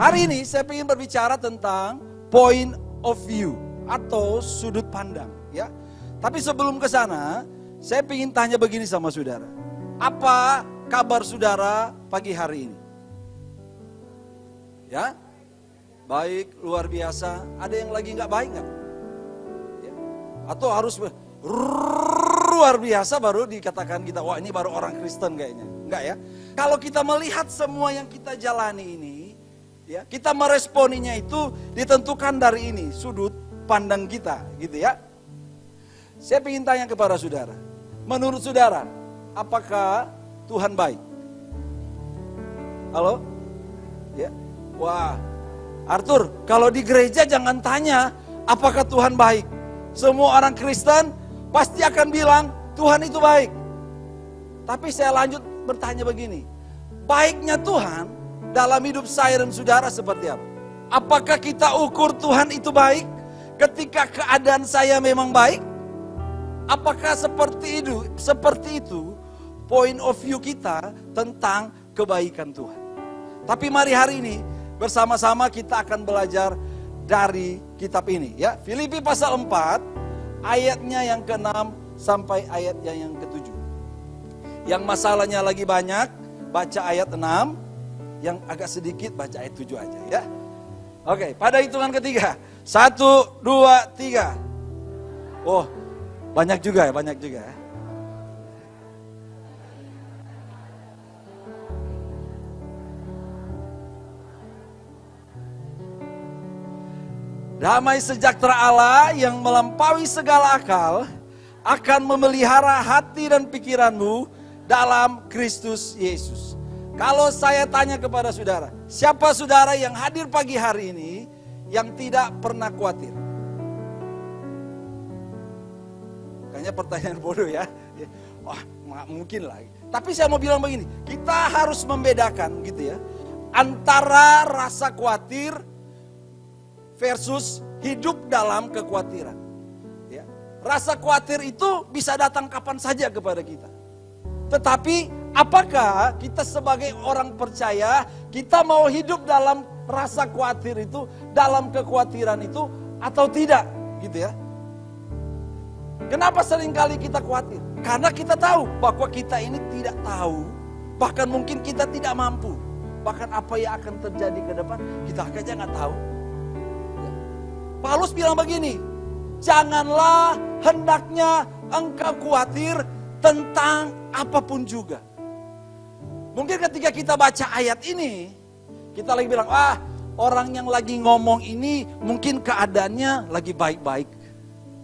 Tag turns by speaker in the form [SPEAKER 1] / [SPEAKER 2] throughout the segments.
[SPEAKER 1] Hari ini saya ingin berbicara tentang point of view atau sudut pandang, ya. Tapi sebelum ke sana, saya ingin tanya begini sama saudara. Apa kabar saudara pagi hari ini? Ya, baik, luar biasa. Ada yang lagi nggak baik nggak? Ya. Atau harus luar biasa baru dikatakan kita, wah ini baru orang Kristen kayaknya. Enggak ya. Kalau kita melihat semua yang kita jalani ini, ya, kita meresponinya itu ditentukan dari ini, sudut pandang kita, gitu ya. Saya ingin tanya kepada saudara, menurut saudara, apakah Tuhan baik? Halo? Ya. Wah, Arthur, kalau di gereja jangan tanya apakah Tuhan baik. Semua orang Kristen pasti akan bilang Tuhan itu baik. Tapi saya lanjut bertanya begini, baiknya Tuhan dalam hidup saya dan saudara seperti apa? Apakah kita ukur Tuhan itu baik ketika keadaan saya memang baik? Apakah seperti itu point of view kita tentang kebaikan Tuhan? Tapi mari hari ini bersama-sama kita akan belajar dari kitab ini, ya. Filipi pasal 4 ayatnya yang ke-6 sampai ayatnya yang ke-7. Yang masalahnya lagi banyak, baca ayat 6. Yang agak sedikit baca ayat 7 aja, ya. Oke, pada hitungan ketiga. 1, 2, 3. Oh, banyak juga ya, banyak juga ya. Damai sejahtera Allah yang melampaui segala akal akan memelihara hati dan pikiranmu dalam Kristus Yesus. Kalau saya tanya kepada saudara, siapa saudara yang hadir pagi hari ini yang tidak pernah khawatir? Kayaknya pertanyaan bodoh ya. Wah, nggak mungkin lah. Tapi saya mau bilang begini, kita harus membedakan gitu ya, antara rasa khawatir versus hidup dalam kekhawatiran. Ya. Rasa khawatir itu bisa datang kapan saja kepada kita. Tetapi apakah kita sebagai orang percaya, kita mau hidup dalam rasa khawatir itu, dalam kekhawatiran itu, atau tidak, gitu ya. Kenapa seringkali kita khawatir? Karena kita tahu bahwa kita ini tidak tahu, bahkan mungkin kita tidak mampu. Bahkan apa yang akan terjadi ke depan, kita aja nggak tahu. Ya. Paulus bilang begini, janganlah hendaknya engkau khawatir tentang apapun juga. Mungkin ketika kita baca ayat ini, kita lagi bilang, orang yang lagi ngomong ini mungkin keadaannya lagi baik-baik.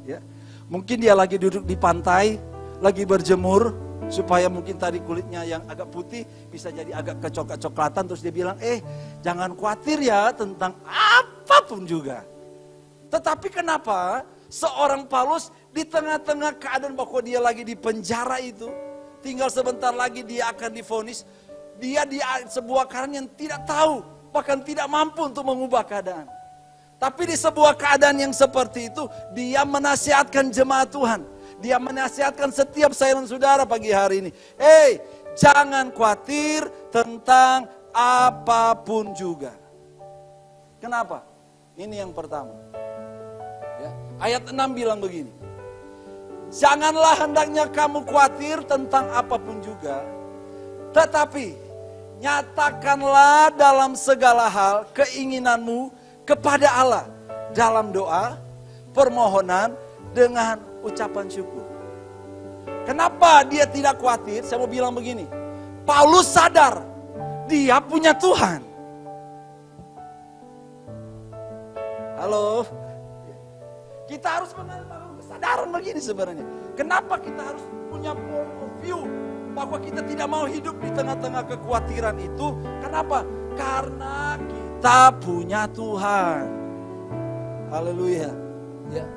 [SPEAKER 1] Ya. Mungkin dia lagi duduk di pantai, lagi berjemur, supaya mungkin tadi kulitnya yang agak putih bisa jadi agak kecoklat-coklatan. Terus dia bilang, jangan khawatir ya tentang apapun juga. Tetapi kenapa seorang Paulus di tengah-tengah keadaan bahwa dia lagi di penjara itu, tinggal sebentar lagi dia akan divonis, dia di sebuah keadaan yang tidak tahu, bahkan tidak mampu untuk mengubah keadaan. Tapi di sebuah keadaan yang seperti itu, dia menasihatkan jemaat Tuhan. Dia menasihatkan setiap saya dan saudara pagi hari ini. Jangan khawatir tentang apapun juga. Kenapa? Ini yang pertama. Ya, ayat 6 bilang begini. Janganlah hendaknya kamu khawatir tentang apapun juga. Tetapi nyatakanlah dalam segala hal keinginanmu kepada Allah dalam doa, permohonan dengan ucapan syukur. Kenapa dia tidak khawatir? Saya mau bilang begini. Paulus sadar dia punya Tuhan. Halo. Kita harus mengalami kesadaran begini sebenarnya. Kenapa kita harus punya point of view bahwa kita tidak mau hidup di tengah-tengah kekhawatiran itu? Kenapa? Karena kita punya Tuhan. Haleluya. Ya.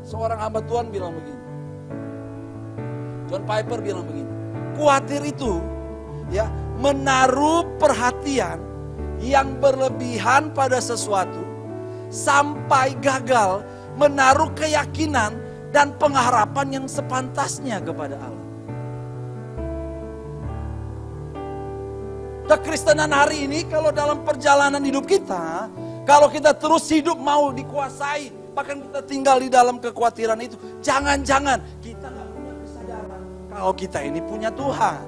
[SPEAKER 1] Seorang hamba Tuhan bilang begini. John Piper bilang begini. Khawatir itu ya menaruh perhatian yang berlebihan pada sesuatu sampai gagal menaruh keyakinan dan pengharapan yang sepantasnya kepada Allah. Kekristenan hari ini kalau dalam perjalanan hidup kita, kalau kita terus hidup mau dikuasai, bahkan kita tinggal di dalam kekhawatiran itu, jangan-jangan kita nggak punya kesadaran kalau kita ini punya Tuhan.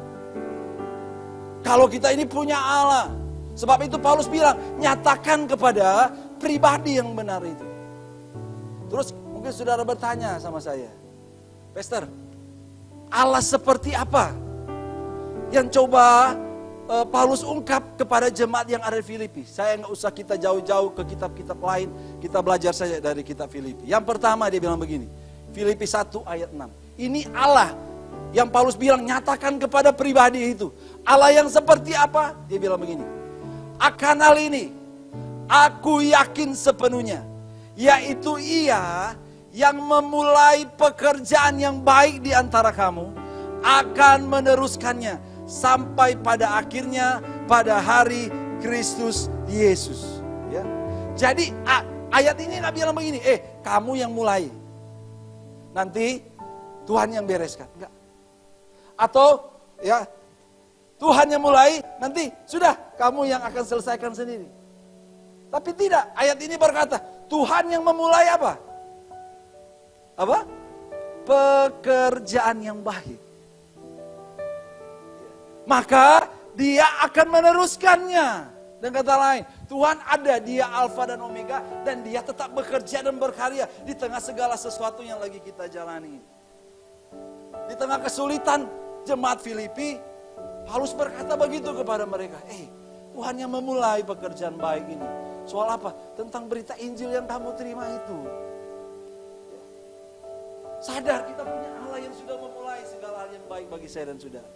[SPEAKER 1] Kalau kita ini punya Allah. Sebab itu Paulus bilang, nyatakan kepada pribadi yang benar itu. Terus mungkin saudara bertanya sama saya, Pastor, Allah seperti apa? Yang coba Paulus ungkap kepada jemaat yang ada di Filipi. Saya nggak usah kita jauh-jauh ke kitab-kitab lain, kita belajar saja dari kitab Filipi. Yang pertama dia bilang begini, Filipi 1 ayat 6. Ini Allah yang Paulus bilang nyatakan kepada pribadi itu. Allah yang seperti apa? Dia bilang begini, akan hal ini aku yakin sepenuhnya, yaitu Ia yang memulai pekerjaan yang baik di antara kamu akan meneruskannya sampai pada akhirnya pada hari Kristus Yesus. Ya. Jadi ayat ini Nabi bilang begini, kamu yang mulai, nanti Tuhan yang bereskan. Enggak. Atau ya Tuhan yang mulai, nanti sudah kamu yang akan selesaikan sendiri. Tapi tidak, ayat ini berkata Tuhan yang memulai apa? Apa? Pekerjaan yang baik. Maka dia akan meneruskannya. Dan kata lain, Tuhan ada, dia Alfa dan Omega, dan dia tetap bekerja dan berkarya di tengah segala sesuatu yang lagi kita jalani. Di tengah kesulitan jemaat Filipi, Paulus berkata begitu kepada mereka, Tuhan yang memulai pekerjaan baik ini. Soal apa? Tentang berita Injil yang kamu terima itu. Sadar kita punya Allah yang sudah memulai segala hal yang baik bagi saya dan saudara.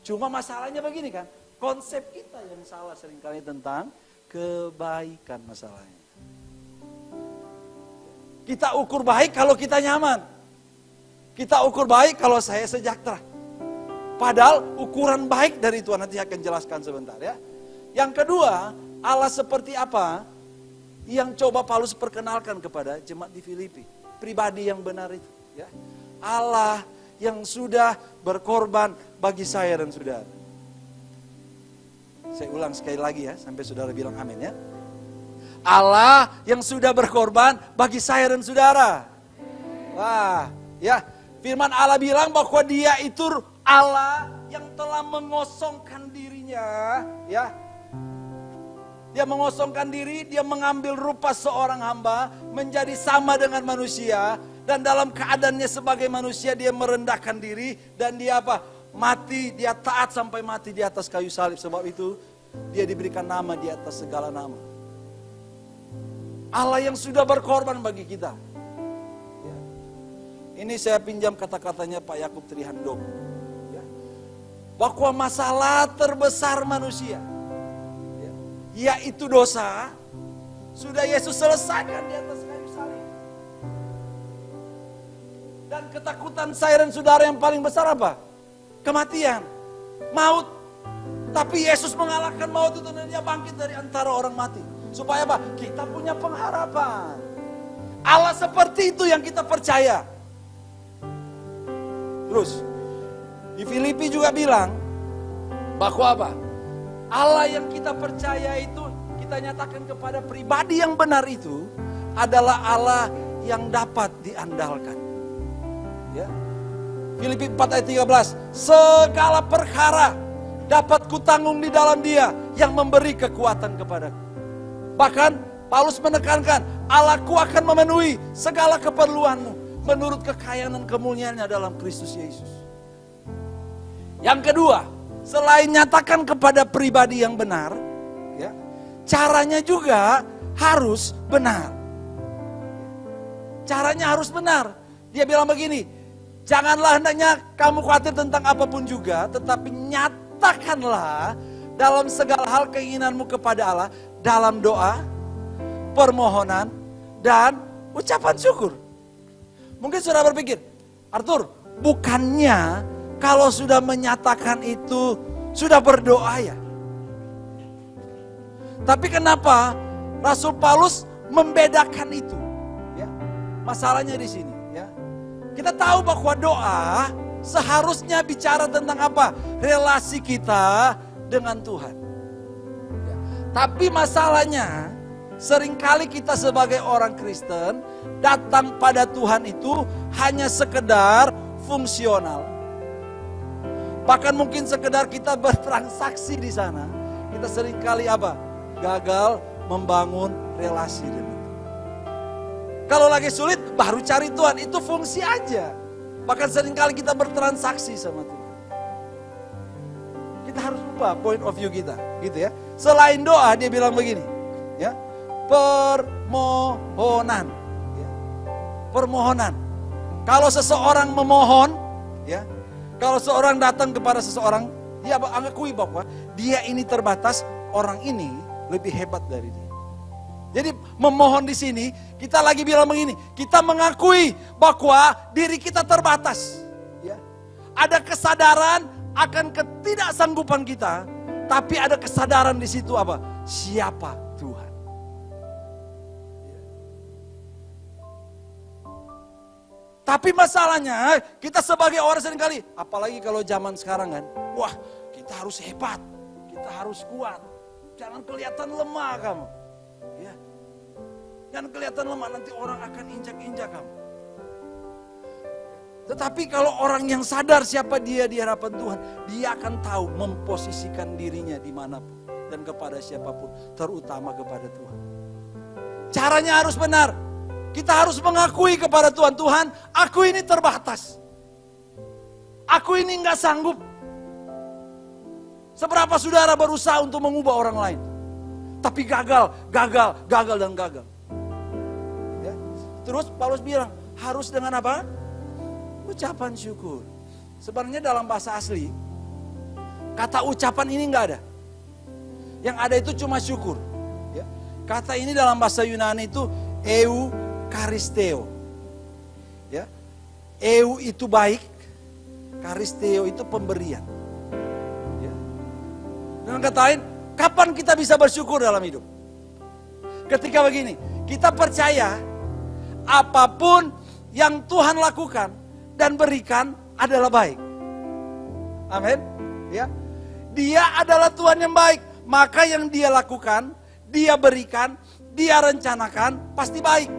[SPEAKER 1] Cuma masalahnya begini kan, konsep kita yang salah seringkali tentang kebaikan masalahnya. Kita ukur baik kalau kita nyaman. Kita ukur baik kalau saya sejahtera. Padahal ukuran baik dari Tuhan nanti akan jelaskan sebentar ya. Yang kedua, Allah seperti apa yang coba Paulus perkenalkan kepada jemaat di Filipi. Pribadi yang benar itu. Ya. Allah yang sudah berkorban bagi saya dan saudara. Saya ulang sekali lagi ya, sampai saudara bilang amin ya. Allah yang sudah berkorban bagi saya dan saudara. Wah, ya. Firman Allah bilang bahwa dia itu Allah yang telah mengosongkan dirinya, ya. Dia mengosongkan diri, dia mengambil rupa seorang hamba, menjadi sama dengan manusia. Dan dalam keadaannya sebagai manusia dia merendahkan diri. Dan dia apa? Mati, dia taat sampai mati di atas kayu salib. Sebab itu dia diberikan nama di atas segala nama. Allah yang sudah berkorban bagi kita. Ya. Ini saya pinjam kata-katanya Pak Yakub Trihandoko. Ya. Bahwa masalah terbesar manusia, ya, yaitu dosa, sudah Yesus selesaikan di atas kayu salib. Dan ketakutan saya dan saudara yang paling besar apa? Kematian, maut. Tapi Yesus mengalahkan maut itu dan dia bangkit dari antara orang mati. Supaya apa? Kita punya pengharapan. Allah seperti itu yang kita percaya. Terus, di Filipi juga bilang, bahwa apa? Allah yang kita percaya itu, kita nyatakan kepada pribadi yang benar itu, adalah Allah yang dapat diandalkan. Ya. Filipi 4 ayat 13, segala perkara dapat kutanggung di dalam Dia yang memberi kekuatan kepadaku. Bahkan Paulus menekankan, Allahku akan memenuhi segala keperluanmu menurut kekayaan dan kemuliaannya dalam Kristus Yesus. Yang kedua, selain nyatakan kepada pribadi yang benar, ya, caranya juga harus benar. Caranya harus benar. Dia bilang begini, janganlah hendaknya kamu khawatir tentang apapun juga, tetapi nyatakanlah dalam segala hal keinginanmu kepada Allah, dalam doa, permohonan, dan ucapan syukur. Mungkin sudah berpikir, Arthur, bukannya kalau sudah menyatakan itu, sudah berdoa ya? Tapi kenapa Rasul Paulus membedakan itu? Ya, masalahnya di sini. Ya. Kita tahu bahwa doa seharusnya bicara tentang apa? Relasi kita dengan Tuhan. Ya. Tapi masalahnya, seringkali kita sebagai orang Kristen datang pada Tuhan itu hanya sekedar fungsional. Bahkan mungkin sekedar kita bertransaksi di sana. Kita seringkali apa? Gagal membangun relasi dengan Tuhan. Kalau lagi sulit baru cari Tuhan, itu fungsi aja. Bahkan seringkali kita bertransaksi sama Tuhan. Kita harus ubah point of view kita, gitu ya. Selain doa dia bilang begini, ya. Permohonan, ya. Permohonan. Kalau seseorang memohon, ya. Kalau seorang datang kepada seseorang, dia mengakui bahwa dia ini terbatas, orang ini lebih hebat dari dia. Jadi memohon di sini, kita lagi bilang begini, kita mengakui bahwa diri kita terbatas. Ya. Ada kesadaran akan ketidaksanggupan kita, tapi ada kesadaran di situ apa? Siapa Tuhan. Ya. Tapi masalahnya, kita sebagai orang seringkali, apalagi kalau zaman sekarang kan, wah kita harus hebat, kita harus kuat, jangan kelihatan lemah kamu. Ya. Jangan kelihatan lemah, nanti orang akan injak-injak kamu. Tetapi kalau orang yang sadar siapa dia di hadapan Tuhan, dia akan tahu memposisikan dirinya dimanapun dan kepada siapapun, terutama kepada Tuhan. Caranya harus benar. Kita harus mengakui kepada Tuhan, Tuhan, aku ini terbatas. Aku ini nggak sanggup. Seberapa saudara berusaha untuk mengubah orang lain, tapi gagal dan gagal. Ya. Terus Paulus bilang, harus dengan apa? Ucapan syukur. Sebenarnya dalam bahasa asli, kata ucapan ini nggak ada. Yang ada itu cuma syukur. Ya. Kata ini dalam bahasa Yunani itu eukaristeo. Ya. Eu itu baik, karisteo itu pemberian. Ya. Dengan kata lain, kapan kita bisa bersyukur dalam hidup? Ketika begini, kita percaya apapun yang Tuhan lakukan dan berikan adalah baik. Amin. Ya. Dia adalah Tuhan yang baik, maka yang dia lakukan, dia berikan, dia rencanakan pasti baik.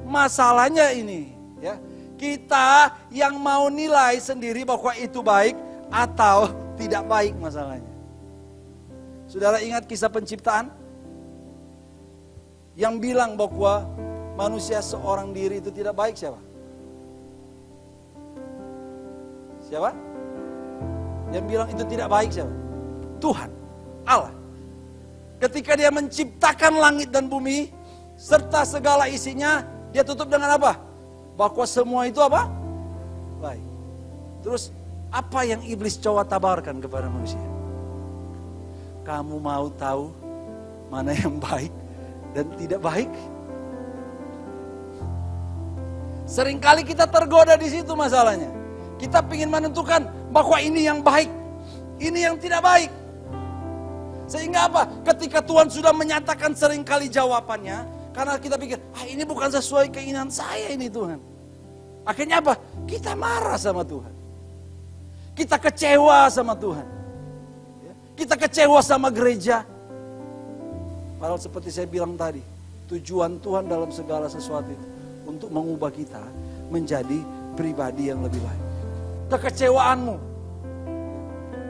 [SPEAKER 1] Masalahnya ini, ya, kita yang mau nilai sendiri bahwa itu baik atau tidak baik masalahnya. Saudara ingat kisah penciptaan? Yang bilang bahwa manusia seorang diri itu tidak baik siapa? Siapa? Yang bilang itu tidak baik siapa? Tuhan, Allah. Ketika dia menciptakan langit dan bumi, serta segala isinya, dia tutup dengan apa? Bahwa semua itu apa? Baik. Terus, apa yang iblis coba tabarkan kepada manusia? Kamu mau tahu mana yang baik dan tidak baik? Seringkali kita tergoda di situ masalahnya. Kita ingin menentukan bahwa ini yang baik, ini yang tidak baik. Sehingga apa? Ketika Tuhan sudah menyatakan seringkali jawabannya, karena kita pikir, ini bukan sesuai keinginan saya ini Tuhan. Akhirnya apa? Kita marah sama Tuhan. Kita kecewa sama Tuhan. Kita kecewa sama gereja. Padahal seperti saya bilang tadi, tujuan Tuhan dalam segala sesuatu itu untuk mengubah kita menjadi pribadi yang lebih baik. Kekecewaanmu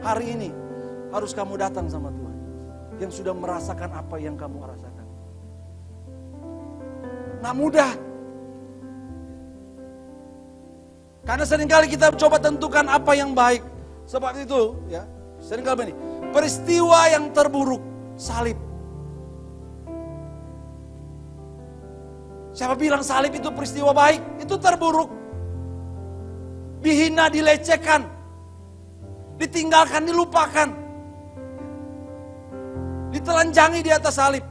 [SPEAKER 1] hari ini harus kamu datang sama Tuhan yang sudah merasakan apa yang kamu rasakan. Nggak mudah. Karena seringkali kita coba tentukan apa yang baik. Sebab itu, ya, seringkali begini, peristiwa yang terburuk, salib. Siapa bilang salib itu peristiwa baik? Itu terburuk. Dihina, dilecehkan, ditinggalkan, dilupakan, ditelanjangi di atas salib.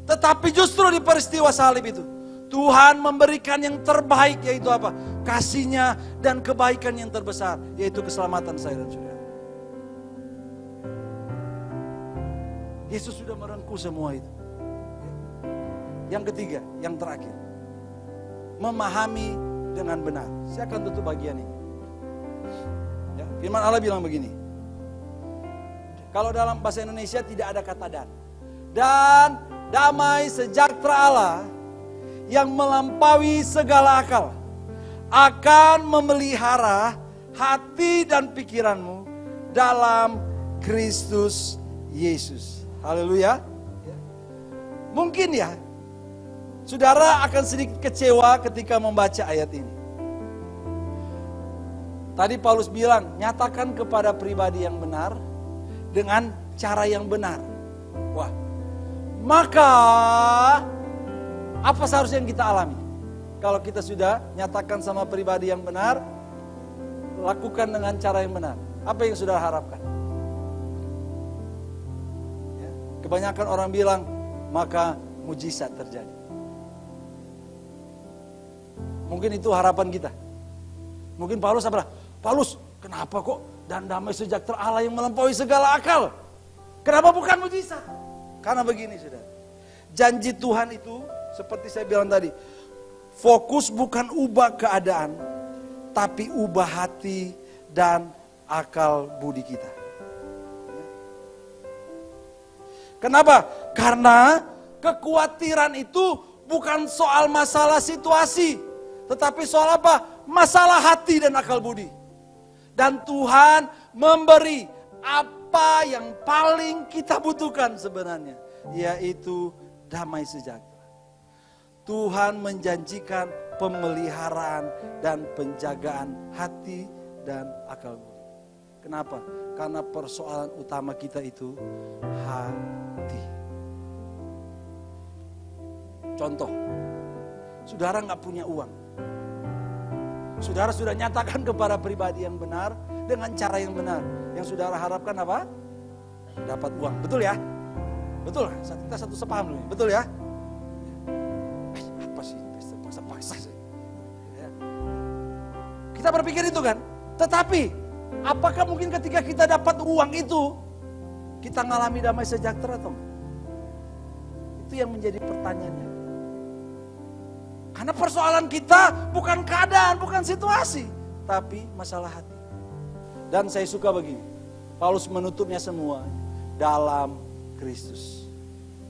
[SPEAKER 1] Tetapi justru di peristiwa salib itu, Tuhan memberikan yang terbaik, yaitu apa? Kasih-Nya dan kebaikan yang terbesar, yaitu keselamatan saya dan saudara. Yesus sudah merengkuh semua itu. Yang ketiga, yang terakhir, memahami dengan benar. Saya akan tutup bagian ini. Ya, firman Allah bilang begini. Kalau dalam bahasa Indonesia tidak ada kata dan. Dan damai sejahtera Allah yang melampaui segala akal akan memelihara hati dan pikiranmu dalam Kristus Yesus. Haleluya. Mungkin ya, saudara akan sedikit kecewa ketika membaca ayat ini. Tadi Paulus bilang, nyatakan kepada pribadi yang benar dengan cara yang benar. Wah, maka apa seharusnya yang kita alami? Kalau kita sudah nyatakan sama pribadi yang benar, lakukan dengan cara yang benar. Apa yang saudara harapkan? Ya, kebanyakan orang bilang, maka mujizat terjadi. Mungkin itu harapan kita. Mungkin Paulus apa? Paulus, kenapa kok dan damai sejahtera Allah yang melampaui segala akal? Kenapa bukan mujizat? Karena begini saudara, janji Tuhan itu seperti saya bilang tadi, fokus bukan ubah keadaan, tapi ubah hati dan akal budi kita. Kenapa? Karena kekhawatiran itu bukan soal masalah situasi, tetapi soal apa? Masalah hati dan akal budi. Dan Tuhan memberi apa yang paling kita butuhkan sebenarnya, yaitu damai sejahtera. Tuhan menjanjikan pemeliharaan dan penjagaan hati dan akal budi. Kenapa? Karena persoalan utama kita itu hati. Contoh, saudara nggak punya uang. Saudara sudah nyatakan kepada pribadi yang benar dengan cara yang benar. Yang saudara harapkan apa? Dapat uang. Betul ya? Betul kan? Kita satu sepaham dulu. Betul ya? Apa sih? Paksa-paksa sih. Ya. Kita berpikir itu kan. Tetapi, apakah mungkin ketika kita dapat uang itu, kita ngalami damai sejahtera atau enggak? Itu yang menjadi pertanyaannya. Karena persoalan kita bukan keadaan, bukan situasi, tapi masalah hati. Dan saya suka begini, Paulus menutupnya semua dalam Kristus.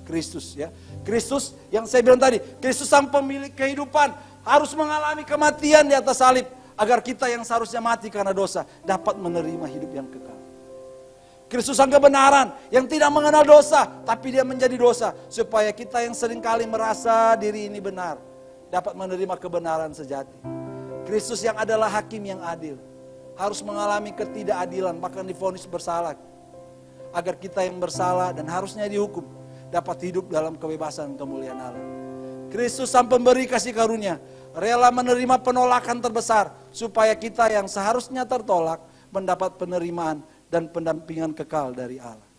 [SPEAKER 1] Kristus ya, Kristus yang saya bilang tadi, Kristus sang pemilik kehidupan harus mengalami kematian di atas salib agar kita yang seharusnya mati karena dosa dapat menerima hidup yang kekal. Kristus sang kebenaran yang tidak mengenal dosa, tapi dia menjadi dosa supaya kita yang seringkali merasa diri ini benar dapat menerima kebenaran sejati. Kristus yang adalah hakim yang adil harus mengalami ketidakadilan, bahkan divonis bersalah, agar kita yang bersalah dan harusnya dihukum dapat hidup dalam kebebasan kemuliaan Allah. Kristus sang pemberi kasih karunia rela menerima penolakan terbesar supaya kita yang seharusnya tertolak mendapat penerimaan dan pendampingan kekal dari Allah.